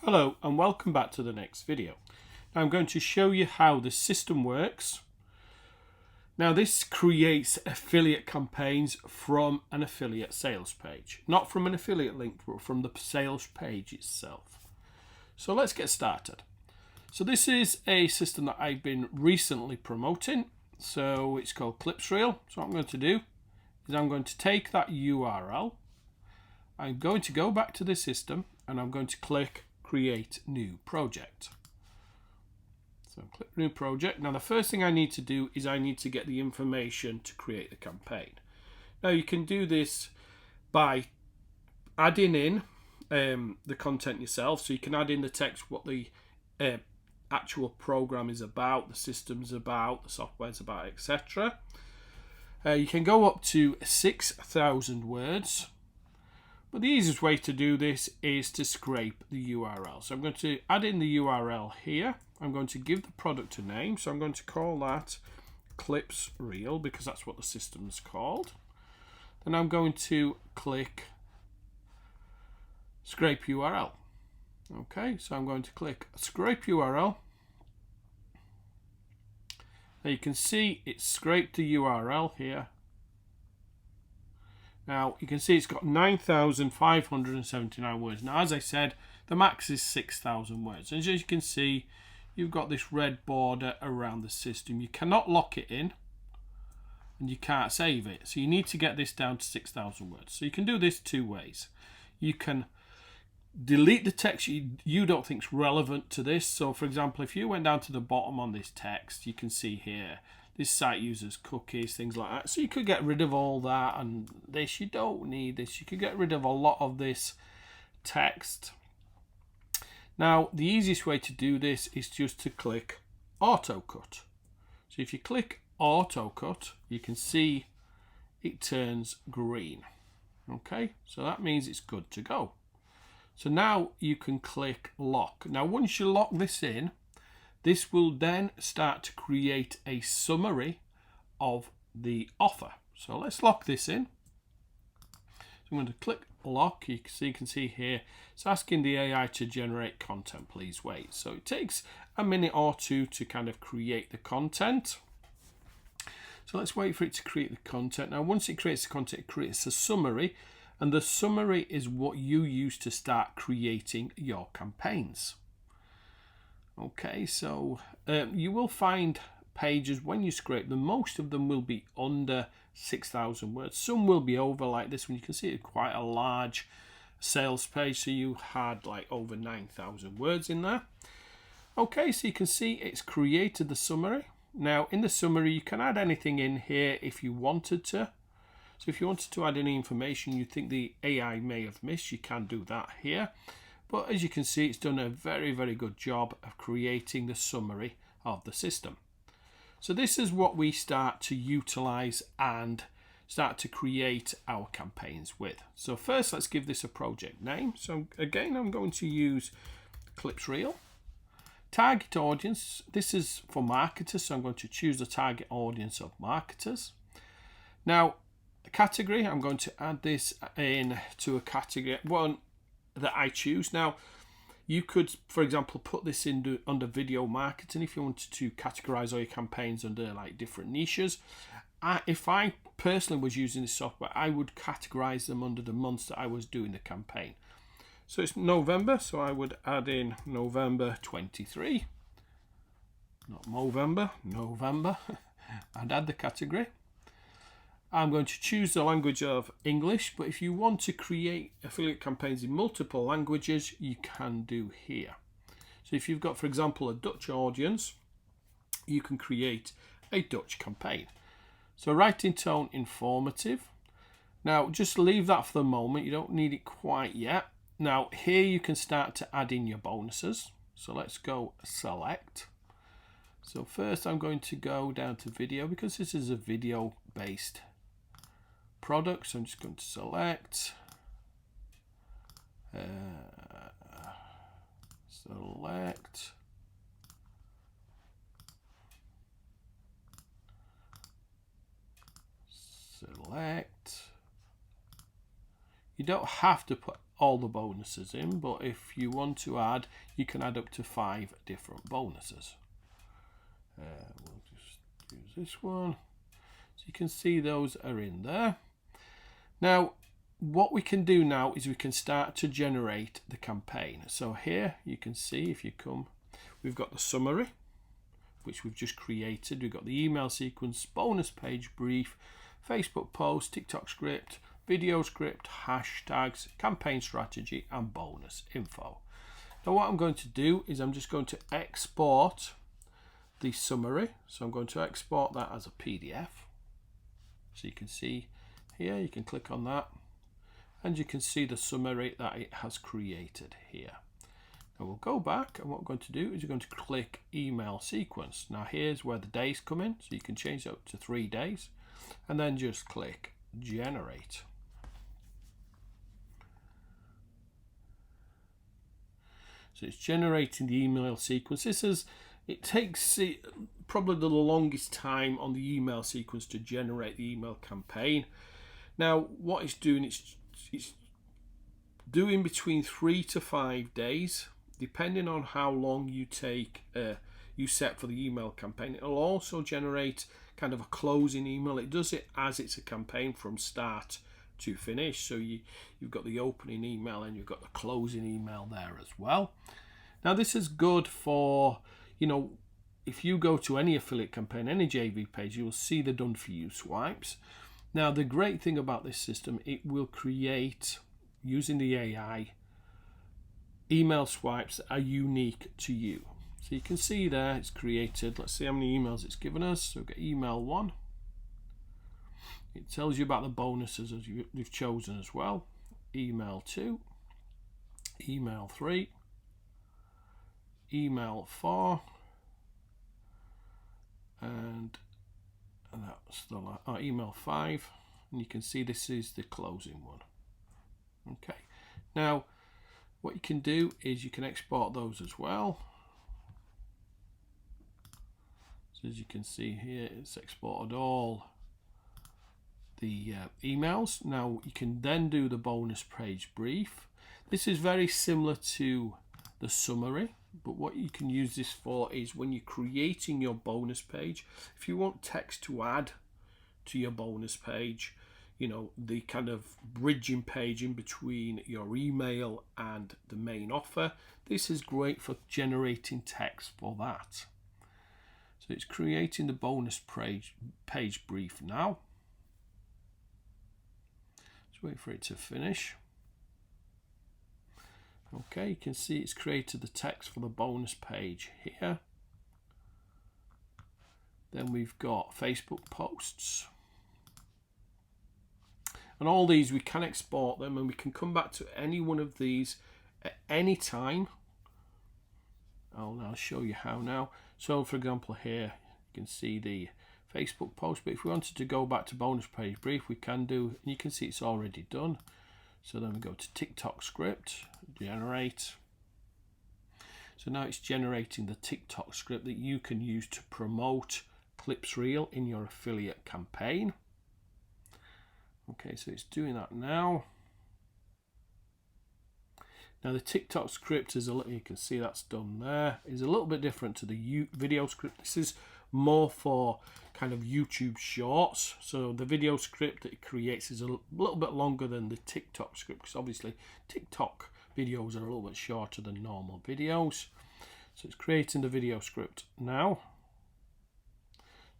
Hello and welcome back to the next video. Now I'm going to show you how the system works. Now this creates affiliate campaigns from an affiliate sales page. Not from an affiliate link, but from the sales page itself. So let's get started. So this is a system that I've been recently promoting. So it's called ClipsReel. So what I'm going to do is I'm going to take that URL. I'm going to go back to the system and I'm going to click Create New Project. So click New Project. Now the first thing I need to do is I need to get the information to create the campaign. Now you can do this by adding in the content yourself. So you can add in the text, what the actual program is about, the system's about, the software's about, etc. You can go up to 6,000 words. But the easiest way to do this is to scrape the URL. So I'm going to add in the URL here. I'm going to give the product a name. So I'm going to call that ClipsReel because that's what the system's called. Then I'm going to click Scrape URL. Okay, so I'm going to click Scrape URL. Now you can see it's scraped the URL here. Now you can see it's got 9,579 words. Now as I said, the max is 6,000 words. And as you can see, you've got this red border around the system. You cannot lock it in and you can't save it. So you need to get this down to 6,000 words. So you can do this two ways. You can delete the text you don't think is relevant to this. So for example, if you went down to the bottom on this text, you can see here, this site uses cookies, things like that. So you could get rid of all that and this. You don't need this. You could get rid of a lot of this text. Now, the easiest way to do this is just to click Auto Cut. So if you click Auto Cut, you can see it turns green. Okay, so that means it's good to go. So now you can click Lock. Now, once you lock this in, this will then start to create a summary of the offer. So let's lock this in. So I'm going to click Lock. You can see here, it's asking the AI to generate content. Please wait. So it takes a minute or two to kind of create the content. So let's wait for it to create the content. Now, once it creates the content, it creates a summary. And the summary is what you use to start creating your campaigns. Okay, so you will find pages when you scrape them. Most of them will be under 6,000 words. Some will be over, like this one. You can see it's quite a large sales page. So you had like over 9,000 words in there. Okay, so you can see it's created the summary. Now in the summary, you can add anything in here if you wanted to. So if you wanted to add any information you think the AI may have missed, you can do that here. But as you can see, it's done a very, very good job of creating the summary of the system. So this is what we start to utilize and start to create our campaigns with. So first, let's give this a project name. So again, I'm going to use ClipsReel. Target audience, this is for marketers. So I'm going to choose the target audience of marketers. Now, a category, I'm going to add this in to a category one that I choose. Now, you could, for example, put this under video marketing if you wanted to categorize all your campaigns under like different niches. If I personally was using this software, I would categorize them under the months that I was doing the campaign. So it's November, so I would add in November 23. Not Movember, November. I'd add the category. I'm going to choose the language of English, but if you want to create affiliate campaigns in multiple languages, you can do here. So if you've got, for example, a Dutch audience, you can create a Dutch campaign. So writing tone, informative. Now, just leave that for the moment. You don't need it quite yet. Now, here you can start to add in your bonuses. So let's go select. So first I'm going to go down to video because this is a video-based product, so I'm just going to select select. You don't have to put all the bonuses in, but if you want to add, you can add up to 5 different bonuses. We'll just use this one. So you can see those are in there. Now, what we can do now is we can start to generate the campaign. So here you can see, if you come, we've got the summary, which we've just created. We've got the email sequence, bonus page brief, Facebook post, TikTok script, video script, hashtags, campaign strategy, and bonus info. Now what I'm going to do is I'm just going to export the summary. So I'm going to export that as a PDF. So you can see here, you can click on that, and you can see the summary that it has created here. Now we'll go back, and what we're going to do is you're going to click email sequence. Now here's where the days come in, so you can change it up to 3 days, and then just click generate. So it's generating the email sequence. It takes probably the longest time on the email sequence to generate the email campaign. Now what it's doing, it's doing between 3 to 5 days, depending on how long you set for the email campaign. It'll also generate kind of a closing email. It does it as it's a campaign from start to finish. So you've got the opening email and you've got the closing email there as well. Now this is good for, if you go to any affiliate campaign, any JV page, you will see the done for you swipes. Now the great thing about this system, it will create, using the AI, email swipes that are unique to you. So you can see there it's created, let's see how many emails it's given us. So we've got email 1. It tells you about the bonuses as you've chosen as well. Email 2, email 3, email 4, and that's the email 5, and you can see this is the closing one. Okay, now what you can do is you can export those as well. So as you can see here, it's exported all the emails. Now you can then do the bonus page brief. This is very similar to the summary, but what you can use this for is when you're creating your bonus page, if you want text to add to your bonus page, the kind of bridging page in between your email and the main offer, this is great for generating text for that. So it's creating the bonus page brief now. Just wait for it to finish. Okay, you can see it's created the text for the bonus page here. Then we've got Facebook posts. And all these, we can export them and we can come back to any one of these at any time. I'll show you how now. So for example here, you can see the Facebook post, but if we wanted to go back to bonus page brief, we can do, and you can see it's already done. So then we go to TikTok script, generate. So now it's generating the TikTok script that you can use to promote Clips Reel in your affiliate campaign. Okay, so it's doing that now. Now the TikTok script is you can see that's done there, is a little bit different to the video script. This is more for kind of YouTube shorts. So the video script that it creates is a little bit longer than the TikTok script, because obviously TikTok videos are a little bit shorter than normal videos. So it's creating the video script now.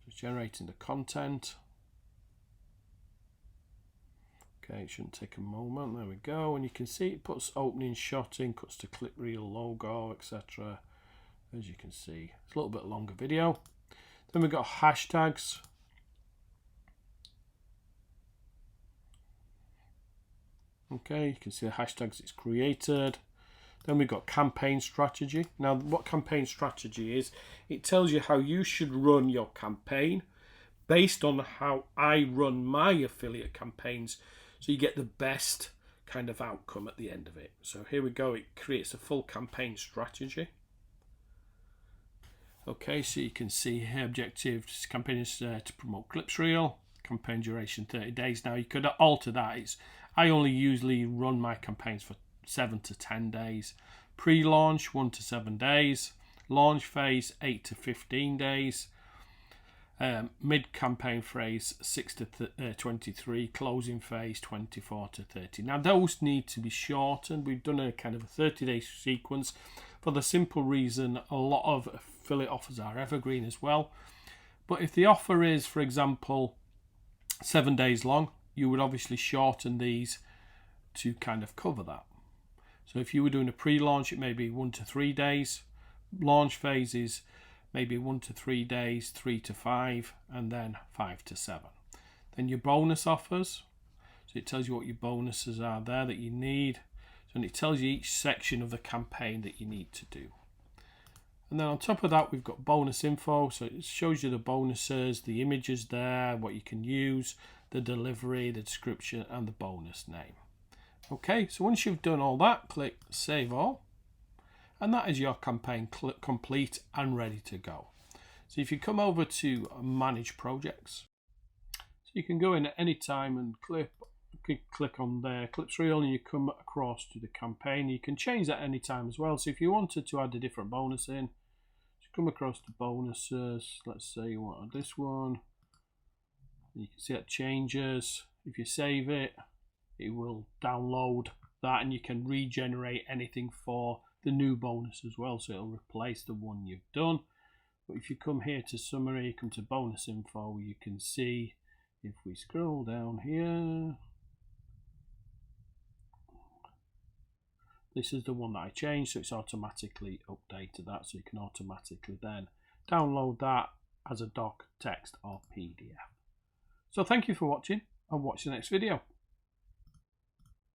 It's generating the content. Okay, it shouldn't take a moment. There we go. And you can see it puts opening shot in, cuts to clip reel logo, etc. As you can see, it's a little bit longer video. Then we've got hashtags. Okay, you can see the hashtags it's created. Then we've got campaign strategy. Now, what campaign strategy is, it tells you how you should run your campaign based on how I run my affiliate campaigns, so you get the best kind of outcome at the end of it. So here we go, it creates a full campaign strategy. Okay, so you can see here, objectives, campaign is to promote Clips Reel, campaign duration 30 days. Now you could alter that. I only usually run my campaigns for 7 to 10 days. Pre-launch 1 to 7 days. Launch phase 8 to 15 days. Mid-campaign phase 6 to 23, closing phase 24 to 30. Now those need to be shortened. We've done a kind of a 30-day sequence for the simple reason a lot of affiliate offers are evergreen as well. But if the offer is, for example, 7 days long, you would obviously shorten these to kind of cover that. So if you were doing a pre-launch, it may be 1 to 3 days. Launch phases maybe 1 to 3 days, 3 to 5, and then 5 to 7. Then your bonus offers. So it tells you what your bonuses are there that you need. And it tells you each section of the campaign that you need to do. And then on top of that, we've got bonus info. So it shows you the bonuses, the images there, what you can use, the delivery, the description, and the bonus name. Okay, so once you've done all that, click Save All. And that is your campaign complete and ready to go. So if you come over to Manage Projects, so you can go in at any time and click on there, Clips Reel, and you come across to the campaign. You can change that any time as well. So if you wanted to add a different bonus in, come across to bonuses. Let's say you want this one. You can see it changes. If you save it, it will download that, and you can regenerate anything for the new bonus as well, so it'll replace the one you've done. But if you come here to summary, come to bonus info, you can see, if we scroll down here, this is the one that I changed, so it's automatically updated that, so you can automatically then download that as a doc, text, or PDF. So thank you for watching, and watch the next video.